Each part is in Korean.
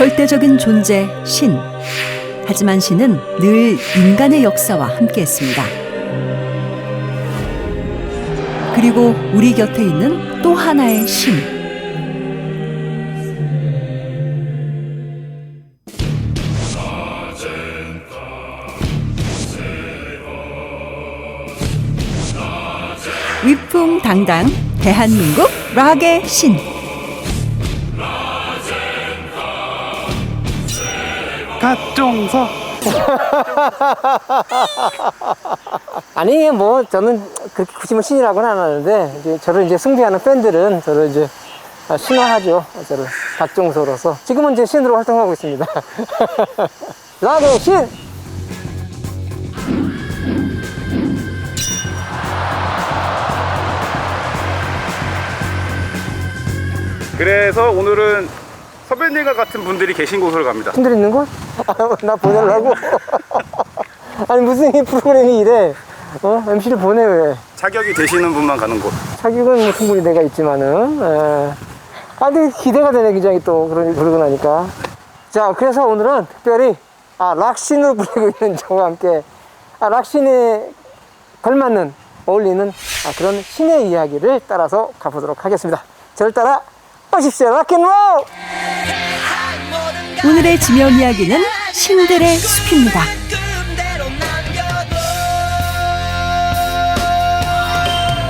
절대적인 존재 신. 하지만 신은 늘 인간의 역사와 함께했습니다. 그리고 우리 곁에 있는 또 하나의 신. 위풍당당 대한민국 락의 신. 박종서. 아니 뭐 저는 그렇게 굳이 뭐 신이라고는 안 하는데 이제 저를 이제 숭배하는 팬들은 저를 이제 신화하죠. 저를 박종서로서 지금은 이제 신으로 활동하고 있습니다. 락의 신. 그래서 오늘은 선배님과 같은 분들이 계신 곳으로 갑니다. 분들 있는 곳? 나 보내려고? 아니 무슨 이 프로그램이 이래? MC를 보내 왜? 자격이 되시는 분만 가는 곳. 자격은 뭐 충분히 내가 있지만은 근데 기대가 되네 굉장히 또 그러고 나니까. 자 그래서 오늘은 특별히 락신으로 불리고 있는 저와 함께 락신에 걸맞는 어울리는 그런 신의 이야기를 따라서 가보도록 하겠습니다. 저를 따라 오십시오. 락앤롤. 오늘의 지명 이야기는 신들의 숲입니다.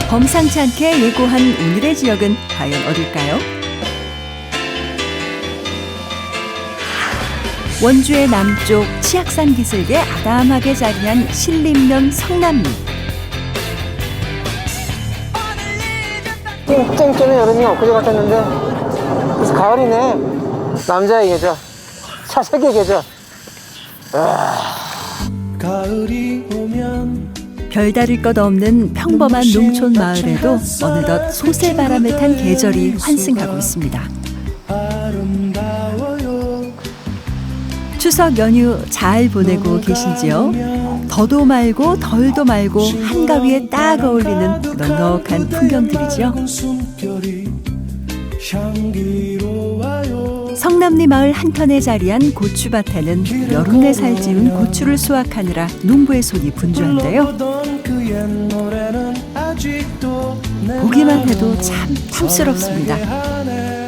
범상치 않게 예고한 오늘의 지역은 과연 어딜까요? 원주의 남쪽 치악산 기슭에 아담하게 자리한 신림면 성남리. 쨍쨍 여름이 엊그제 같았는데 그래서 가을이네. 남자의 계절, 차 세계 계절. 가을이 오면 별다를 것 없는 평범한 농촌 마을에도 어느덧 소새바람을 탄 계절이 환승하고 있습니다. 아름다워요. 추석 연휴 잘 보내고 계신지요? 더도 말고 덜도 말고 한가위에 딱 어울리는 넉넉한 풍경들이죠. 숨결이 향기로워요. 성남리 마을 한켠에 자리한 고추밭에는 여름 내살 지은 고추를 수확하느라 농부의 손이 분주한데요. 불러보던 그 옛 노래는 아직도 내 보기만 맘을 해도 참 탐스럽습니다. 설레게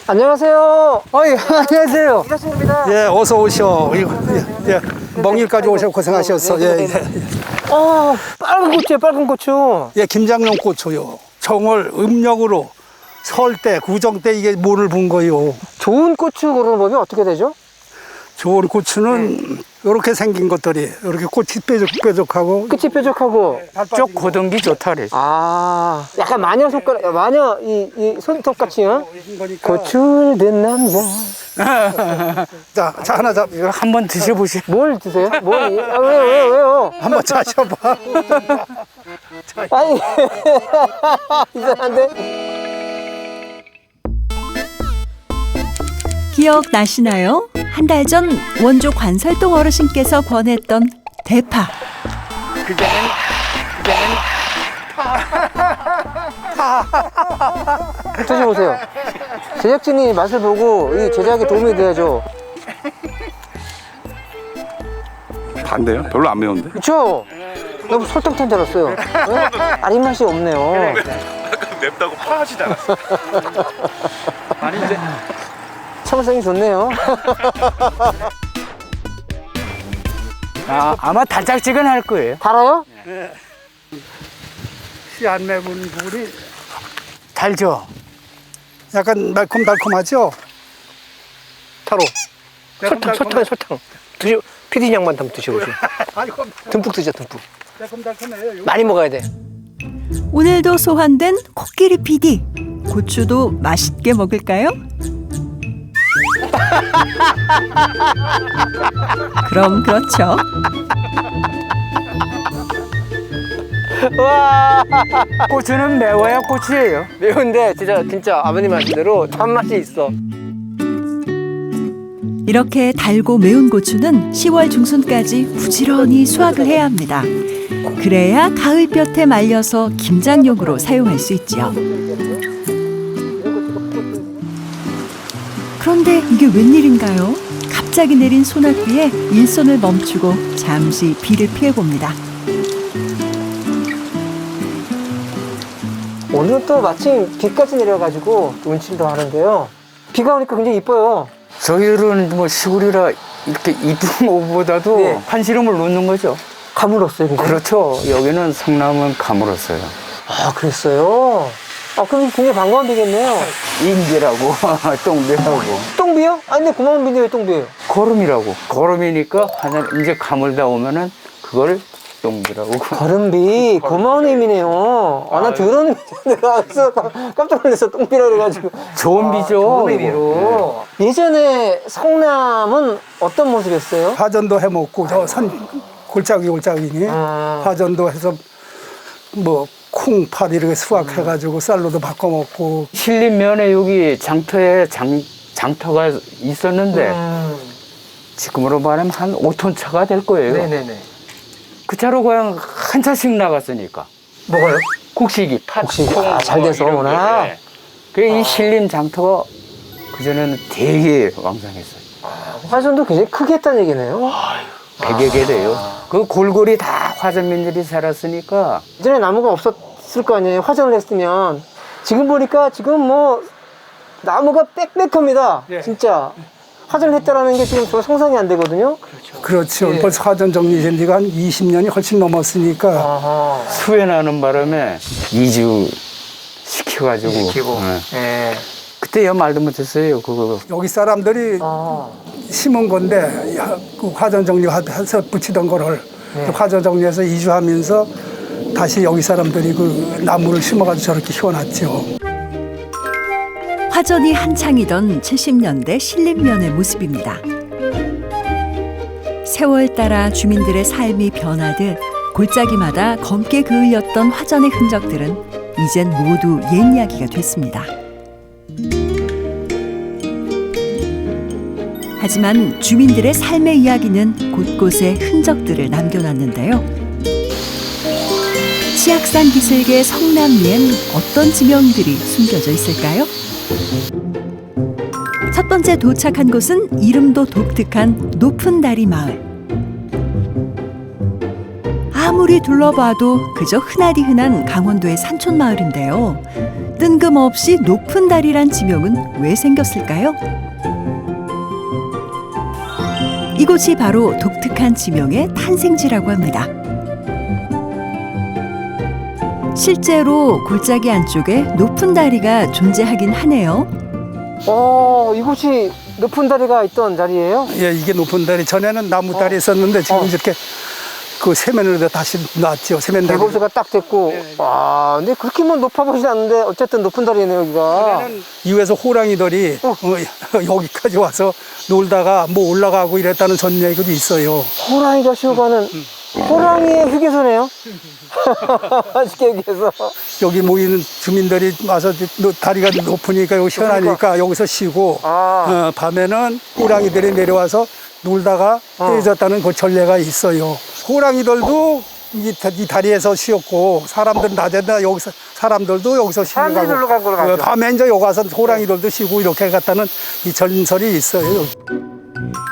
안녕하세요. 안녕하세요. 반갑습니다. 예, 어서 오셔. 예, 먼 길까지 오셔 고생하셨어. 예, 빨간 고추요, 빨간 고추. 예, 김장용 고추요. 정월 음력으로 설 때, 구정 때 이게 물을 분 거요. 좋은 고추 고르는 법이 어떻게 되죠? 좋은 고추는 이렇게 생긴 것들이 이렇게 꽃이 뾰족뾰족하고 끝이 뾰족하고. 쪽 고등기 좋다 그래. 약간 마녀 손가락, 마녀 이 손톱 같이. 고추를 든 남자. 자, 하나 잡. 이거 한번 드셔보세요. 뭘 드세요? 왜요? 한번 자셔봐. 아니, 이상한데? 기억나시나요? 한 달 전 원조 관설동 어르신께서 권했던 대파. 드셔보세요. 제작진이 맛을 보고 이 제작에 도움이 돼야죠. 반대요? 별로 안 매운데? 그쵸? 너무 설탕탄 줄 알았어요. 네? 아린 맛이 없네요. 아까 맵다고 파하지 않았어. 아니 이제 참을성이 좋네요. 아마 달짝지근할 거예요. 달아요? 씨 안 매운 물이 달죠. 약간 달콤하죠? 타로. 설탕. 피디 양반 한번 드셔보세요. 듬뿍 드셔, 듬뿍. 달콤해요. 많이 먹어야 돼. 오늘도 소환된 코끼리 PD. 고추도 맛있게 먹을까요? 그럼 그렇죠. 와, 고추는 매워야 고추예요. 매운데 진짜 아버님 말씀대로 단맛이 있어. 이렇게 달고 매운 고추는 10월 중순까지 부지런히 수확을 해야 합니다. 그래야 가을볕에 말려서 김장용으로 사용할 수 있지요. 그런데 이게 웬일인가요? 갑자기 내린 소낙비에 일손을 멈추고 잠시 비를 피해봅니다. 오늘 또 마침 비까지 내려가지고 운칠도 하는데요. 비가 오니까 굉장히 이뻐요. 저희들은 뭐 시골이라 이렇게 이쁜 것보다도 네. 한시름을 놓는 거죠. 가물었어요, 그죠? 그렇죠. 여기는 성남은 가물었어요. 아, 그랬어요? 아, 그럼 굉장히 반가운 비겠네요. 인기라고 똥비라고 똥비요? 아니, 근데 고마운 비인데 왜 똥비예요? 거름이라고. 거름이니까 하나 이제 가물다 오면은 그걸 똥비라고. 거름비, 고마운 의미네요. 아, 나 더러운 의미 내가 그래서 깜짝 놀라서 똥비라 그래가지고. 좋은 비죠. 좋은 의미로. 예전에 성남은 어떤 모습이었어요? 화전도 해먹고 저 산 골짜기니 화전도 해서 뭐 콩팥 이렇게 수확해가지고 쌀로도 바꿔 먹고. 신림면에 여기 장터에 장터가 있었는데 지금으로 말하면 한 5톤 차가 될 거예요. 네네네. 그 차로 그냥 한 차씩 나갔으니까. 뭐가요? 곡식이 팥, 곡식이, 콩, 아, 잘 돼서 이런 오구나. 거, 네. 그이 신림 장터가 그전에는 되게 왕성했어요. 화전도 굉장히 크게 했다는 얘기네요. 100여 개 돼요. 그 골고리 다 화전민들이 살았으니까. 예전에 나무가 없었을 거 아니에요. 화전을 했으면. 지금 보니까 지금 뭐 나무가 빽빽합니다. 진짜. 화전을 했다라는 게 지금 저 상상이 안 되거든요. 그렇죠. 예. 벌써 화전 정리된 지가 한 20년이 훨씬 넘었으니까. 아하. 수해 나는 바람에 이주 시켜가지고. 네. 예. 그때 말도 못했어요. 그거. 여기 사람들이 심은 건데 그 화전 정리해서 붙이던 거를 화전 정리해서 이주하면서 다시 여기 사람들이 그 나무를 심어가지고 저렇게 키워놨죠. 화전이 한창이던 70년대 신림면의 모습입니다. 세월 따라 주민들의 삶이 변하듯 골짜기마다 검게 그을렸던 화전의 흔적들은 이젠 모두 옛 이야기가 됐습니다. 하지만 주민들의 삶의 이야기는 곳곳에 흔적들을 남겨놨는데요. 치악산 기슭의 성남리엔 어떤 지명들이 숨겨져 있을까요? 첫 번째 도착한 곳은 이름도 독특한 높은 다리 마을. 아무리 둘러봐도 그저 흔하디 흔한 강원도의 산촌 마을인데요. 뜬금없이 높은 다리란 지명은 왜 생겼을까요? 이곳이 바로 독특한 지명의 탄생지라고 합니다. 실제로 골짜기 안쪽에 높은 다리가 존재하긴 하네요. 이곳이 높은 다리가 있던 자리예요? 예, 이게 높은 다리. 전에는 나무 다리 있었는데 지금 이렇게 그 세면으로 다시 놨죠. 세면 다리. 대고수가 딱 됐고. 아, 근데 그렇게 뭐 높아 보이지 않는데 어쨌든 높은 다리네요, 여기가. 이후에서 호랑이들이 여기까지 와서 놀다가 뭐 올라가고 이랬다는 전 얘기도 있어요. 호랑이가 쉬어가는 호랑이의 휴게소네요. 쉽게 얘기해서. 여기 모이는 주민들이 와서 다리가 높으니까 여기 시원하니까 여기서 쉬고 밤에는 호랑이들이 내려와서 놀다가 떼졌다는 그 전례가 있어요. 호랑이들도 이 다리에서 쉬었고 사람들은 낮에다 여기서 사람들도 여기서 쉬고 사람들이 놀러 간 걸로 가죠. 밤에 이제 여기 와서 호랑이들도 쉬고 이렇게 갔다는 이 전설이 있어요.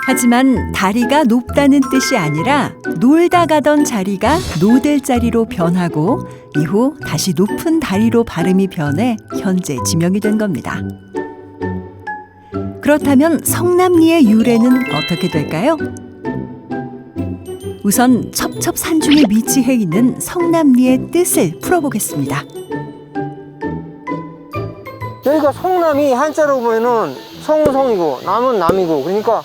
하지만 다리가 높다는 뜻이 아니라 놀다 가던 자리가 노될 자리로 변하고 이후 다시 높은 다리로 발음이 변해 현재 지명이 된 겁니다. 그렇다면 성남리의 유래는 어떻게 될까요? 우선 첩첩산중에 위치해 있는 성남리의 뜻을 풀어보겠습니다. 여기가 성남이 한자로 보면은 성은 성이고 남은 남이고 그러니까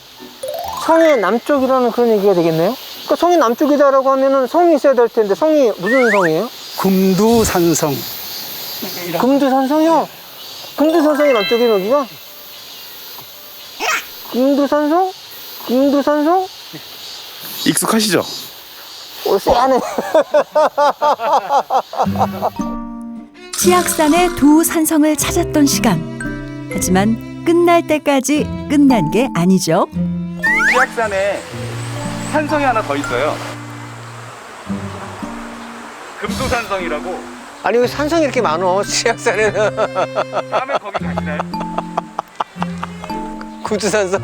성의 남쪽이라는 그런 얘기가 되겠네요. 그러니까 성이 남쪽이다라고 하면은 성이 있어야 될 텐데 성이 무슨 성이에요? 금두산성. 금두산성이요? 금두산성이 남쪽이에요, 여기가? 금두산성? 금두산성? 익숙하시죠? 쎄하네. 치악산의 두 산성을 찾았던 시간. 하지만 끝날 때까지 끝난 게 아니죠. 치악산에 산성이 하나 더 있어요. 금도산성이라고. 아니, 왜 산성이 이렇게 많어, 치악산에는? 다음에 거기 가시나요? 금수산성?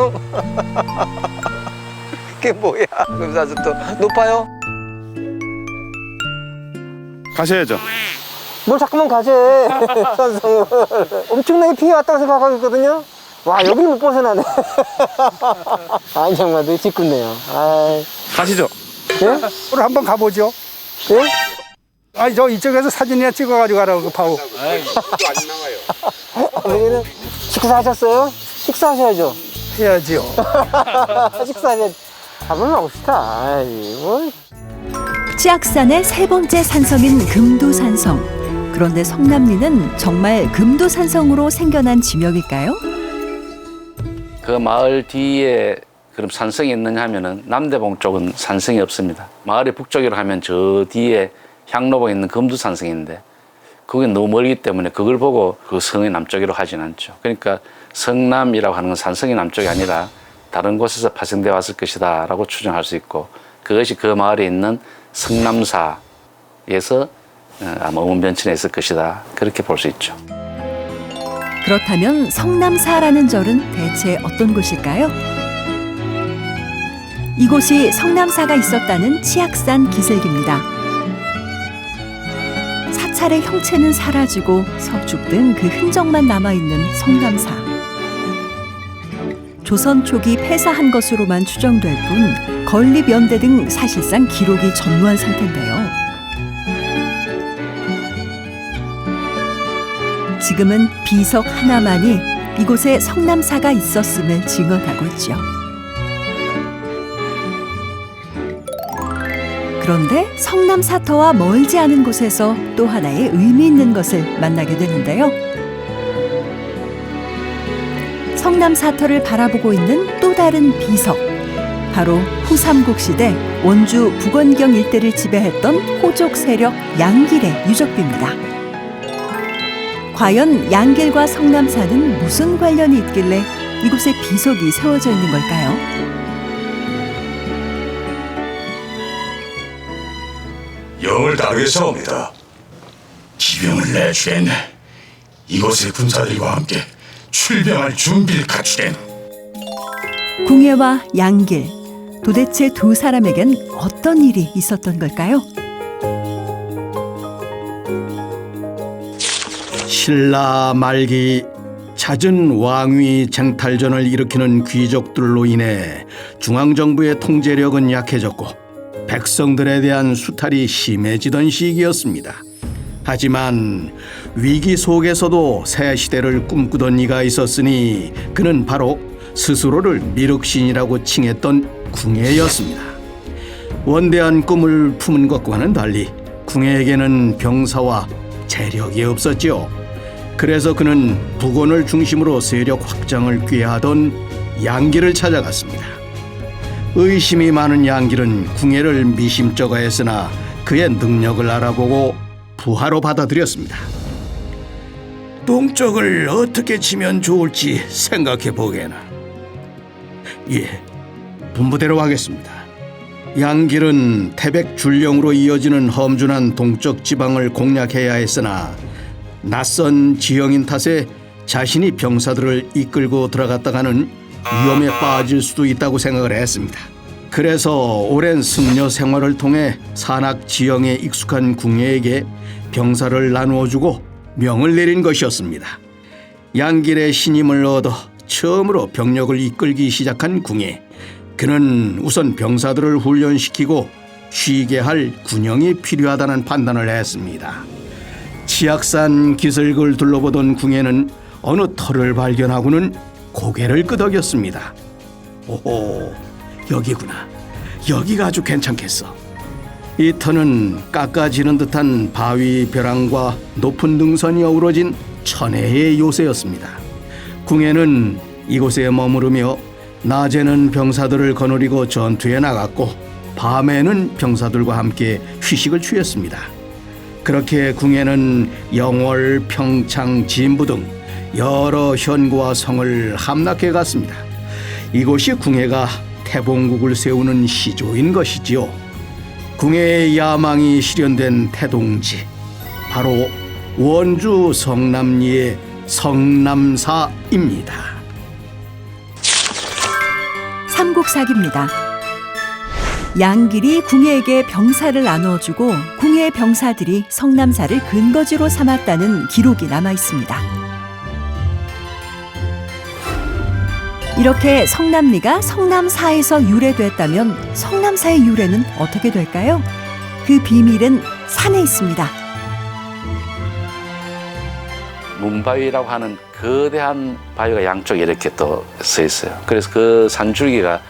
그게 뭐야? 금수산성 또 높아요? 가셔야죠. 뭘 자꾸만 가재 산성을 엄청나게 피해 왔다고 생각하고 있거든요. 와 여기를 못 벗어나네. 아니 정말 되게 짓궂네요. 아이. 가시죠. 예? 오늘 한번 가보죠. 예? 아니 저 이쪽에서 사진이나 찍어가지고 가라고 파오. 아버지는 식사하셨어요? 식사하셔야죠. 해야지요. 식사하셔야죠. 한번 가봅시다. 아이 뭐. 치악산의 세 번째 산성인 금도산성. 그런데 성남리는 정말 금도산성으로 생겨난 지명일까요? 그 마을 뒤에 그럼 산성이 있느냐 하면은 남대봉 쪽은 산성이 없습니다. 마을의 북쪽으로 가면 저 뒤에 향로봉에 있는 금두산성인데 그게 너무 멀기 때문에 그걸 보고 그 성의 남쪽으로 가지는 않죠. 그러니까 성남이라고 하는 건 산성이 남쪽이 아니라 다른 곳에서 파생돼 왔을 것이다 라고 추정할 수 있고 그것이 그 마을에 있는 성남사에서 아마 운변천에 있을 것이다 그렇게 볼 수 있죠. 그렇다면 성남사라는 절은 대체 어떤 곳일까요? 이곳이 성남사가 있었다는 치악산 기슭입니다. 사찰의 형체는 사라지고 서죽 등 그 흔적만 남아있는 성남사. 조선 초기 폐사한 것으로만 추정될 뿐 건립 연대 등 사실상 기록이 전무한 상태인데요. 지금은 비석 하나만이 이곳에 성남사가 있었음을 증언하고 있죠. 그런데 성남사터와 멀지 않은 곳에서 또 하나의 의미 있는 것을 만나게 되는데요. 성남사터를 바라보고 있는 또 다른 비석, 바로 후삼국 시대 원주 북원경 일대를 지배했던 호족 세력 양길의 유적비입니다. 과연 양길과 성남사는 무슨 관련이 있길래 이곳에 비석이 세워져 있는 걸까요? 영을 다르게 사옵니다. 기병을 내주겠네. 이곳의 군사들과 함께 출병할 준비를 갖추된. 궁예와 양길, 도대체 두 사람에겐 어떤 일이 있었던 걸까요? 신라 말기 잦은 왕위 쟁탈전을 일으키는 귀족들로 인해 중앙정부의 통제력은 약해졌고 백성들에 대한 수탈이 심해지던 시기였습니다. 하지만 위기 속에서도 새 시대를 꿈꾸던 이가 있었으니 그는 바로 스스로를 미륵신이라고 칭했던 궁예였습니다. 원대한 꿈을 품은 것과는 달리 궁예에게는 병사와 재력이 없었지요. 그래서 그는 북원을 중심으로 세력 확장을 꾀하던 양길을 찾아갔습니다. 의심이 많은 양길은 궁예를 미심쩍어했으나 그의 능력을 알아보고 부하로 받아들였습니다. 동쪽을 어떻게 치면 좋을지 생각해 보게나. 예, 분부대로 하겠습니다. 양길은 태백 줄령으로 이어지는 험준한 동쪽 지방을 공략해야 했으나 낯선 지형인 탓에 자신이 병사들을 이끌고 들어갔다가는 위험에 빠질 수도 있다고 생각을 했습니다. 그래서 오랜 승려 생활을 통해 산악 지형에 익숙한 궁예에게 병사를 나누어주고 명을 내린 것이었습니다. 양길의 신임을 얻어 처음으로 병력을 이끌기 시작한 궁예. 그는 우선 병사들을 훈련시키고 쉬게 할 군영이 필요하다는 판단을 했습니다. 치악산 기슭을 둘러보던 궁예는 어느 터를 발견하고는 고개를 끄덕였습니다. 오호, 여기구나. 여기가 아주 괜찮겠어. 이 터는 깎아지는 듯한 바위 벼랑과 높은 능선이 어우러진 천혜의 요새였습니다. 궁예는 이곳에 머무르며 낮에는 병사들을 거느리고 전투에 나갔고 밤에는 병사들과 함께 휴식을 취했습니다. 그렇게 궁예는 영월, 평창, 진부 등 여러 현구와 성을 함락해 갔습니다. 이곳이 궁예가 태봉국을 세우는 시조인 것이지요. 궁예의 야망이 실현된 태동지, 바로 원주 성남리의 성남사입니다. 보복사기입니다. 양길이 궁예에게 병사를 나눠주고 궁예의 병사들이 성남사를 근거지로 삼았다는 기록이 남아 있습니다. 이렇게 성남리가 성남사에서 유래됐다면 성남사의 유래는 어떻게 될까요? 그 비밀은 산에 있습니다. 문바위라고 하는 거대한 바위가 양쪽에 이렇게 또 서 있어요. 그래서 그 산줄기가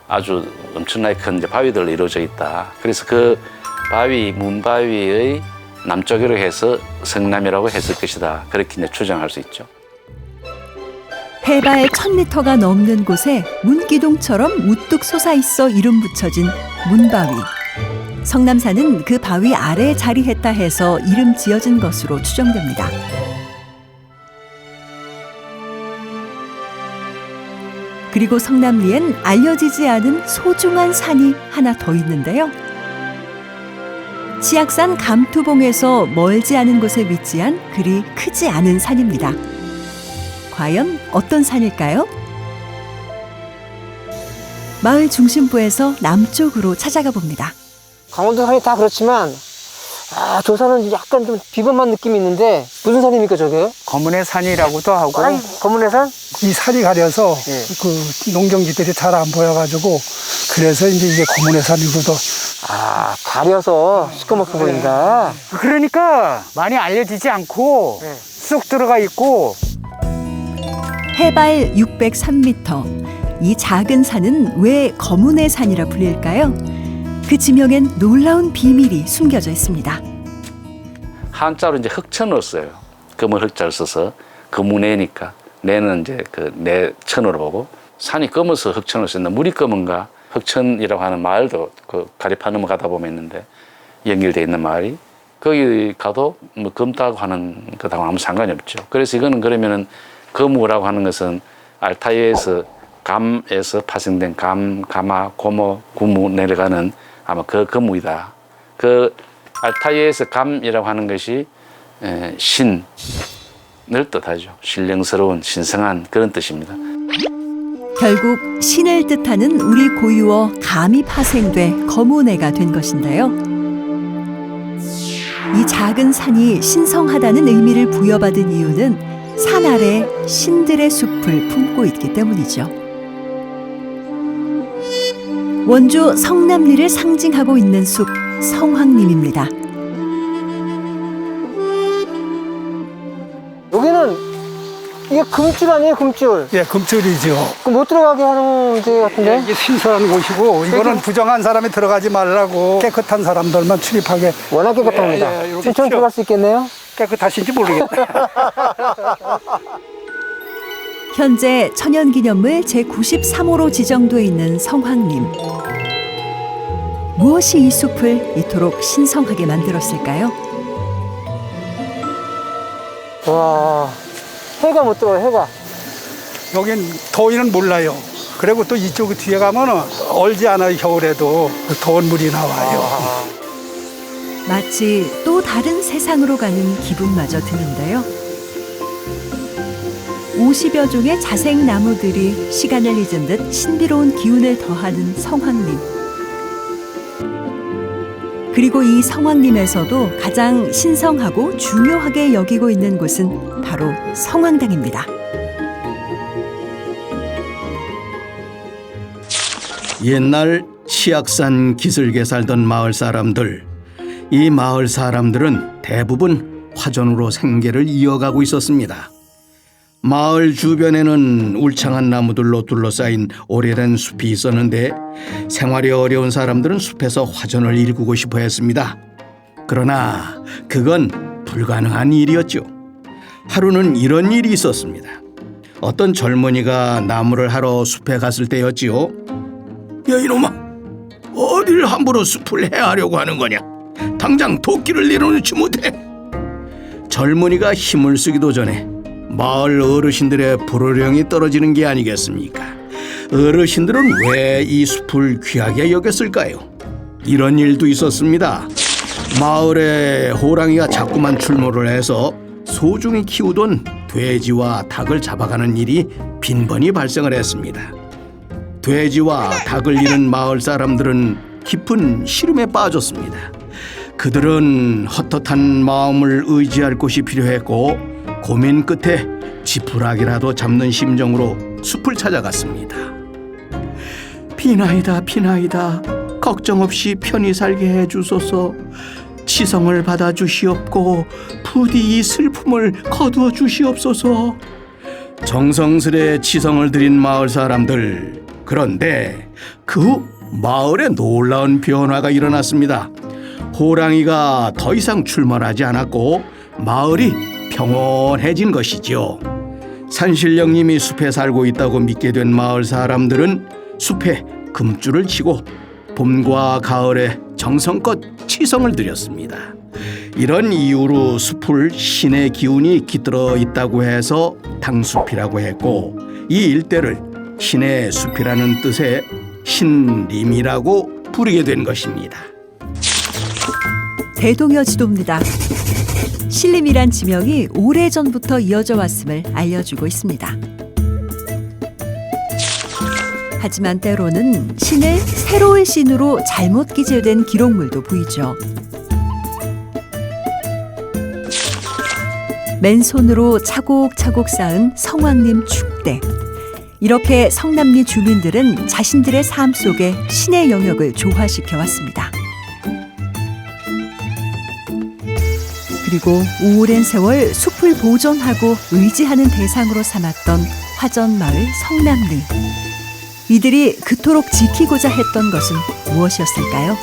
아주 엄청나게 큰 이제 바위들로 이루어져 있다. 그래서 그 바위, 문바위의 남쪽으로 해서 성남이라고 했을 것이다. 그렇게 이제 추정할 수 있죠. 해발 1000m가 넘는 곳에 문기둥처럼 우뚝 솟아있어 이름 붙여진 문바위. 성남사는 그 바위 아래에 자리했다 해서 이름 지어진 것으로 추정됩니다. 그리고 성남리엔 알려지지 않은 소중한 산이 하나 더 있는데요. 치악산 감투봉에서 멀지 않은 곳에 위치한 그리 크지 않은 산입니다. 과연 어떤 산일까요? 마을 중심부에서 남쪽으로 찾아가 봅니다. 강원도 산이 다 그렇지만 저 산은 약간 좀 비범한 느낌이 있는데 무슨 산입니까 저게? 검은의 산이라고도 하고 검은의 산? 이 살이 가려서 예. 그 농경지들이 잘 안 보여가지고 그래서 이제 이게 검은의 산이고도 가려서 시커멓게 보인다. 그러니까 많이 알려지지 않고 네. 쑥 들어가 있고. 해발 603m. 이 작은 산은 왜 검은의 산이라 불릴까요? 그 지명엔 놀라운 비밀이 숨겨져 있습니다. 한자로 이제 흑천을 써요. 검은 흑자를 써서 검은애니까 내는 이제 그 내천으로 보고 산이 검어서 흑천을 쓴다. 물이 검은가 흑천이라고 하는 마을도 그 가리파 넘어가다 보면 있는데 연결되어 있는 마을이 거기 가도 뭐 검다고 하는 것하고 아무 상관이 없죠. 그래서 이거는 그러면은 거무라고 하는 것은 알타이에서 감에서 파생된 감, 가마, 고모, 구무 내려가는 아마 그 거무이다. 그 알타이에서 감이라고 하는 것이 신을 뜻하죠. 신령스러운, 신성한 그런 뜻입니다. 결국 신을 뜻하는 우리 고유어 감이 파생돼 거문애가 된 것인데요. 이 작은 산이 신성하다는 의미를 부여받은 이유는 산 아래 신들의 숲을 품고 있기 때문이죠. 원주 성남리를 상징하고 있는 숲 성황림입니다. 여기는 이게 금줄 아니에요, 금줄? 예, 금줄이죠. 그 못 들어가게 하는 데 같은데? 이게 신선한 곳이고 이거는 부정한 사람이 들어가지 말라고 깨끗한 사람들만 출입하게. 워낙 깨끗합니다. 예, 이렇게 천천히 들어갈 수 있겠네요? 깨끗하신지 모르겠다. 현재 천연기념물 제93호로 지정돼 있는 성황림. 무엇이 이 숲을 이토록 신성하게 만들었을까요? 와, 해가 못 들어요, 해가. 여긴 더위는 몰라요. 그리고 또 이쪽 뒤에 가면은 얼지 않아요. 겨울에도 더운 물이 나와요. 마치 또 다른 세상으로 가는 기분마저 드는데요. 50여 종의 자생 나무들이 시간을 잊은 듯 신비로운 기운을 더하는 성황림. 그리고 이 성황림에서도 가장 신성하고 중요하게 여기고 있는 곳은 바로 성황당입니다. 옛날 치악산 기슭에 살던 마을 사람들. 이 마을 사람들은 대부분 화전으로 생계를 이어가고 있었습니다. 마을 주변에는 울창한 나무들로 둘러싸인 오래된 숲이 있었는데 생활이 어려운 사람들은 숲에서 화전을 일구고 싶어 했습니다. 그러나 그건 불가능한 일이었죠. 하루는 이런 일이 있었습니다. 어떤 젊은이가 나무를 하러 숲에 갔을 때였지요. 야 이놈아, 어딜 함부로 숲을 해하려고 하는 거냐? 당장 도끼를 내려놓지 못해. 젊은이가 힘을 쓰기도 전에 마을 어르신들의 불호령이 떨어지는 게 아니겠습니까? 어르신들은 왜 이 숲을 귀하게 여겼을까요? 이런 일도 있었습니다. 마을에 호랑이가 자꾸만 출몰을 해서 소중히 키우던 돼지와 닭을 잡아가는 일이 빈번히 발생을 했습니다. 돼지와 닭을 잃은 마을 사람들은 깊은 시름에 빠졌습니다. 그들은 헛헛한 마음을 의지할 곳이 필요했고 고민 끝에 지푸라기라도 잡는 심정으로 숲을 찾아갔습니다. 비나이다 비나이다 걱정 없이 편히 살게 해주소서. 치성을 받아 주시옵고 부디 이 슬픔을 거두어 주시옵소서. 정성스레 치성을 드린 마을 사람들. 그런데 그 후 마을에 놀라운 변화가 일어났습니다. 호랑이가 더 이상 출몰하지 않았고 마을이 평온해진 것이죠. 산신령님이 숲에 살고 있다고 믿게 된 마을 사람들은 숲에 금줄을 치고 봄과 가을에 정성껏 치성을 드렸습니다. 이런 이유로 숲을 신의 기운이 깃들어 있다고 해서 당숲이라고 했고 이 일대를 신의 숲이라는 뜻의 신림이라고 부르게 된 것입니다. 대동여 지도입니다. 신림이란 지명이 오래전부터 이어져 왔음을 알려주고 있습니다. 하지만 때로는 신을 새로운 신으로 잘못 기재된 기록물도 보이죠. 맨손으로 차곡차곡 쌓은 성왕림 축대. 이렇게 성남리 주민들은 자신들의 삶 속에 신의 영역을 조화시켜 왔습니다. 그리고 오랜 세월 숲을 보존하고 의지하는 대상으로 삼았던 화전마을 성남리. 이들이 그토록 지키고자 했던 것은 무엇이었을까요?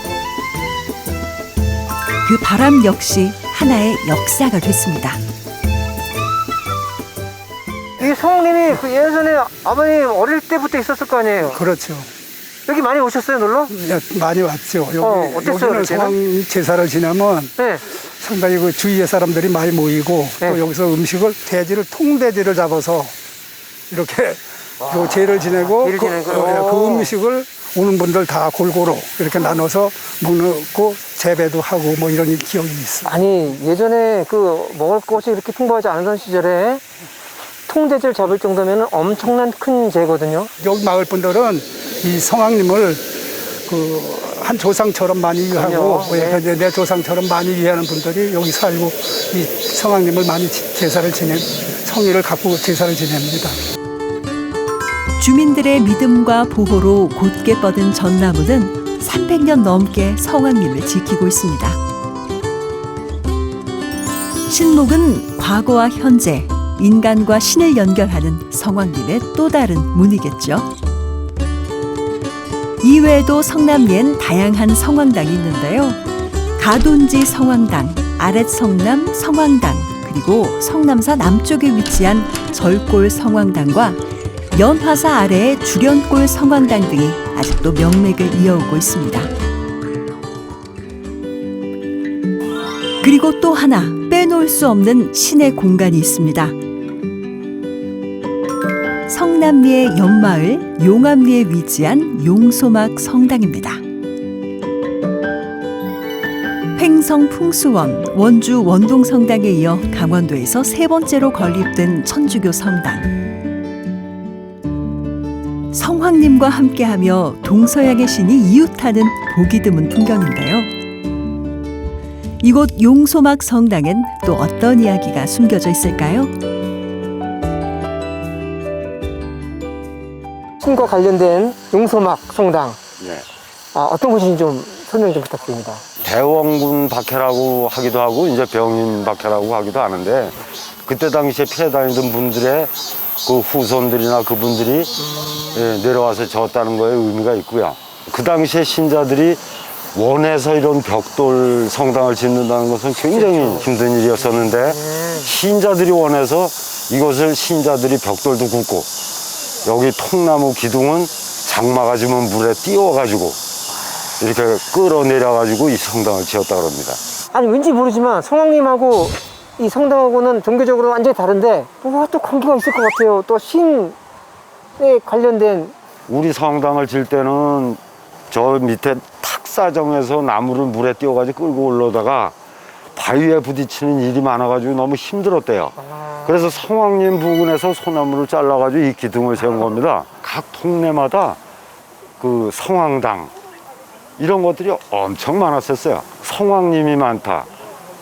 그 바람 역시 하나의 역사가 됐습니다. 이 성님이 그 예전에 아버님 어릴 때부터 있었을 거 아니에요? 그렇죠. 여기 많이 오셨어요, 놀러? 예, 많이 왔죠. 어땠어요, 여기는 그때는? 성황 제사를 지내면 네. 상당히 그 주위의 사람들이 많이 모이고 네. 또 여기서 음식을 통돼지를 잡아서 이렇게 요 제를 지내고 제를 지내고. 그 음식을 오는 분들 다 골고루 이렇게 나눠서 먹고 재배도 하고 뭐 이런 기억이 있어요. 아니, 예전에 그 먹을 것이 이렇게 풍부하지 않던 시절에 통돼지를 잡을 정도면 엄청난 큰 재거든요. 여기 마을 분들은 이 성황님을 그 한 조상처럼 많이 이해하고 네. 내 조상처럼 많이 이해하는 분들이 여기 살고 이 성황님을 많이 제사를 성의를 갖고 제사를 지냅니다. 주민들의 믿음과 보호로 곧게 뻗은 전나무는 300년 넘게 성황림을 지키고 있습니다. 신목은 과거와 현재, 인간과 신을 연결하는 성황림의 또 다른 문이겠죠. 이외에도 성남리엔 다양한 성황당이 있는데요. 가돈지 성황당, 아랫성남 성황당, 그리고 성남사 남쪽에 위치한 절골 성황당과 연화사 아래의 주련골 성황당 등이 아직도 명맥을 이어오고 있습니다. 그리고 또 하나 빼놓을 수 없는 신의 공간이 있습니다. 성남리의 옆마을 용암리에 위치한 용소막 성당입니다. 횡성 풍수원, 원주 원동성당에 이어 강원도에서 세 번째로 건립된 천주교 성당. 성황림과 함께하며 동서양의 신이 이웃하는 보기 드문 풍경인데요. 이곳 용소막 성당엔 또 어떤 이야기가 숨겨져 있을까요? 신과 관련된 용소막 성당. 네. 어떤 곳인지 좀 설명 좀 부탁드립니다. 대원군 박해라고 하기도 하고 이제 병인 박해라고 하기도 하는데 그때 당시에 피해 다니던 분들의 그 후손들이나 그분들이 내려와서 지었다는 거에 의미가 있고요. 그 당시에 신자들이 원해서 이런 벽돌 성당을 짓는다는 것은 굉장히 힘든 일이었었는데 신자들이 원해서 이것을 신자들이 벽돌도 굽고 여기 통나무 기둥은 장마가 지면 물에 띄워가지고 이렇게 끌어내려가지고 이 성당을 지었다고 합니다. 아니, 왠지 모르지만 성황림하고 이 성당하고는 종교적으로 완전히 다른데 뭐가 또 관계가 있을 것 같아요. 또 신에 관련된. 우리 성당을 질 때는 저 밑에 탁사정에서 나무를 물에 띄워가지고 끌고 올라오다가 바위에 부딪히는 일이 많아가지고 너무 힘들었대요. 그래서 성황림 부근에서 소나무를 잘라가지고 이 기둥을 세운 겁니다. 각 동네마다 그 성황당 이런 것들이 엄청 많았었어요. 성황님이 많다.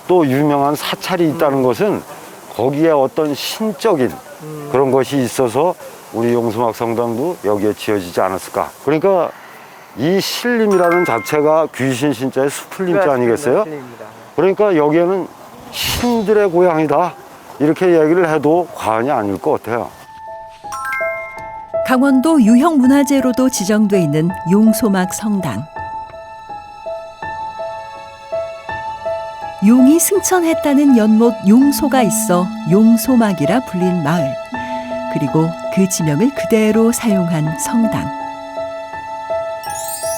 또 유명한 사찰이 있다는 것은 거기에 어떤 신적인 그런 것이 있어서 우리 용수막 성당도 여기에 지어지지 않았을까. 그러니까 이 신림이라는 자체가 귀신 신자의 수풀림자 아니겠어요? 그러니까 여기에는 신들의 고향이다 이렇게 얘기를 해도 과언이 아닐 것 같아요. 강원도 유형문화재로도 지정돼 있는 용소막 성당. 용이 승천했다는 연못 용소가 있어 용소막이라 불린 마을. 그리고 그 지명을 그대로 사용한 성당.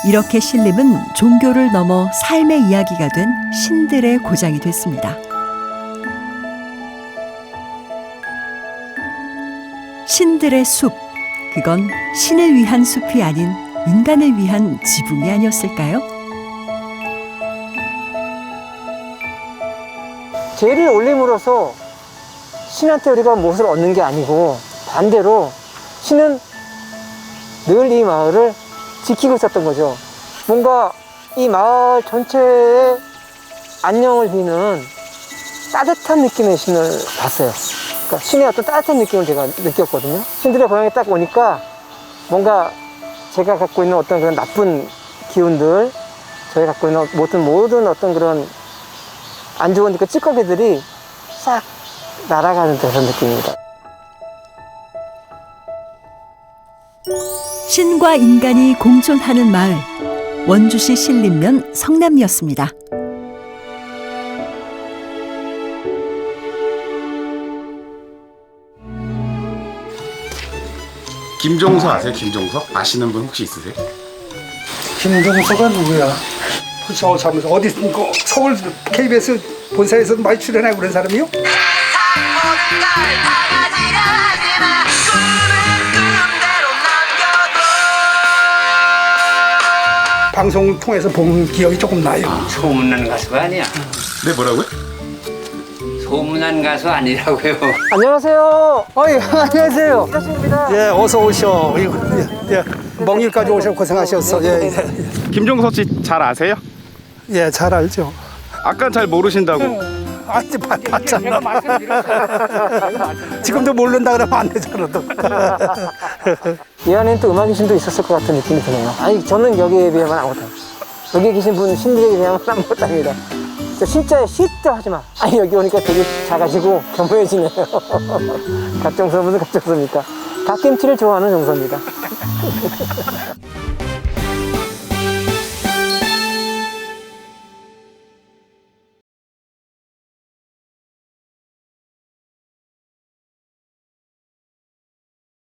이렇게 신림은 종교를 넘어 삶의 이야기가 된 신들의 고장이 됐습니다. 신들의 숲, 그건 신을 위한 숲이 아닌 인간을 위한 지붕이 아니었을까요? 죄를 올림으로써 신한테 우리가 무엇을 얻는 게 아니고 반대로 신은 늘 이 마을을 지키고 있었던 거죠. 뭔가 이 마을 전체의 안녕을 비는 따뜻한 느낌의 신을 봤어요. 그러니까 신의 어떤 따뜻한 느낌을 제가 느꼈거든요. 신들의 고향에 딱 오니까 뭔가 제가 갖고 있는 어떤 그런 나쁜 기운들, 저희가 갖고 있는 모든 어떤 그런 안 좋은 그 찌꺼기들이 싹 날아가는 그런 느낌입니다. 신과 인간이 공존하는 마을, 원주시 신림면 성남리였습니다. 김종서 아세요? 김종서? 아시는 분 혹시 있으세요? 김종서가 누구야? 서울 사무소 어디 서울 KBS 본사에서 많이 출연하고 그런 사람이요? 방송을 통해서 본 기억이 조금 나요. 소문난 가수가 아니야. 네, 뭐라고요? 소문난 가수 아니라고요. 안녕하세요. 안녕하세요. 반갑습니다. 예, 어서 오셔. 예, 먼 길까지 오셔 고생하셨어. 예, 예. 김종서 씨 잘 아세요? 예, 잘 알죠. 아까 잘 모르신다고. 아직 봤잖아. 지금도 모른다 그러면 안 되잖아. 또. 이 안에는 또 음악의 신도 있었을 것 같은 느낌이 드네요. 아니, 저는 여기에 비하면 아무것도. 여기 계신 분 신들에게 비하면 아무것도 아닙니다. 진짜 시도 하지 마. 아니, 여기 오니까 되게 작아지고 겸허해지네요. 갑정서 무슨 갑정서입니까? 갓김치를 좋아하는 정서입니다.